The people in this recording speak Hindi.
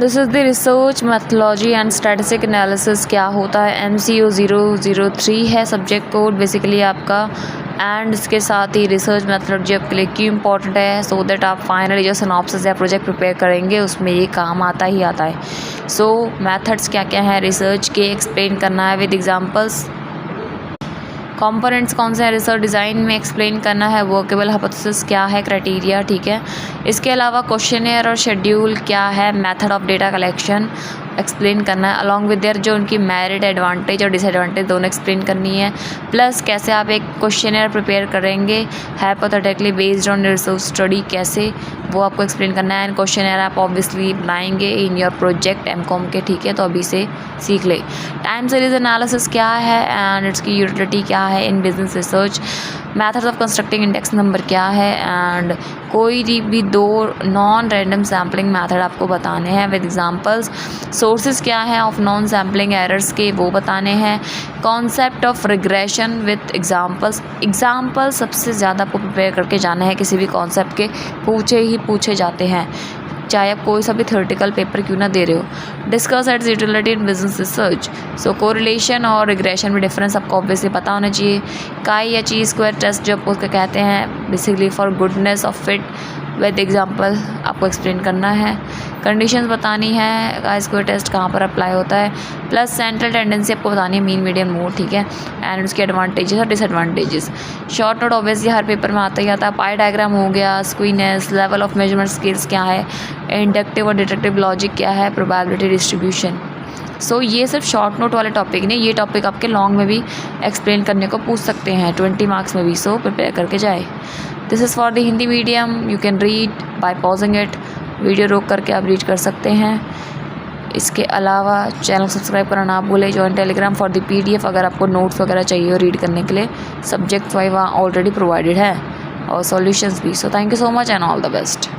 This is the research methodology and statistic analysis क्या होता है। MCO 003 है सब्जेक्ट कोड बेसिकली आपका, एंड इसके साथ ही रिसर्च मैथोलॉजी आपके लिए क्यों इंपॉर्टेंट है, सो दैट आप फाइनली जो सिनॉप्सिस या प्रोजेक्ट प्रिपेयर करेंगे उसमें ये काम आता ही आता है। सो मेथड्स क्या क्या है रिसर्च के एक्सप्लेन करना है विद एग्जांपल्स। कंपोनेंट्स कौन से हैं रिसर्च डिज़ाइन में एक्सप्लेन करना है। वर्केबल हाइपोथेसिस क्या है, क्राइटेरिया, ठीक है। इसके अलावा क्वेश्चनर और शेड्यूल क्या है, method of data collection explain करना है, अलॉन्ग विद देयर जो उनकी मेरिट, एडवांटेज और डिसएडवांटेज दोनों एक्सप्लेन करनी है। प्लस कैसे आप एक क्वेश्चनर प्रिपेयर करेंगे hypothetically based on research study, कैसे वो आपको एक्सप्लेन करना है। एंड क्वेश्चनर आप ऑब्वियसली बनाएंगे इन योर प्रोजेक्ट MCOM के, ठीक है, तो अभी से सीख ले। टाइम सीरीज एनालिसिस क्या है एंड इट्स की यूटिलिटी क्या है इन business research. Methods of constructing index number क्या है, एंड कोई भी 2 नॉन रैंडम सैम्पलिंग मेथड आपको बताने हैं विद एग्जांपल्स। सोर्सेज क्या है ऑफ नॉन सैम्पलिंग एरर्स के, वो बताने हैं। Concept of regression with examples. Example सबसे ज़्यादा आपको प्रिपेयर करके जाना है, किसी भी कॉन्सेप्ट के पूछे जाते हैं, चाहे आप कोई सा भी थ्योरेटिकल पेपर क्यों ना दे रहे हो। Discuss its utility in business research. So correlation और रिग्रेशन में डिफरेंस आपको ऑब्वियसली पता होना चाहिए। काई या ची स्क्वायर टेस्ट जो उसको कहते हैं basically for goodness of fit with example आपको एक्सप्लेन करना है। कंडीशंस बतानी है, काई स्क्वायर टेस्ट कहाँ पर अप्लाई होता है। प्लस सेंट्रल टेंडेंसी आपको बतानी है, मीन मीडियन मोड, ठीक है, एंड उसके एडवांटेजेस और डिसएडवांटेजेस। शॉर्ट नोट ऑब्वियसली हर पेपर में आता ही आता है। पाई डायग्राम हो गया, स्क्वीनेस, लेवल ऑफ मेजरमेंट स्किल्स क्या है, इंडक्टिव और डिडक्टिव लॉजिक क्या है, प्रोबेबिलिटी डिस्ट्रीब्यूशन। सो ये सिर्फ शॉर्ट नोट वाले टॉपिक नहीं, ये टॉपिक आपके लॉन्ग में भी एक्सप्लेन करने को पूछ सकते हैं 20 मार्क्स में भी, सो प्रिपेयर करके जाए। This is for the Hindi medium, you can read by pausing it, video रोक करके आप रीड कर सकते हैं। इसके अलावा चैनल सब्सक्राइब करना ना भूलें। Join Telegram for the PDF अगर आपको नोट्स वगैरह चाहिए हो रीड करने के लिए, सब्जेक्ट वाइज वहाँ ऑलरेडी प्रोवाइडेड है और सॉल्यूशंस भी। So thank you so much and all the best.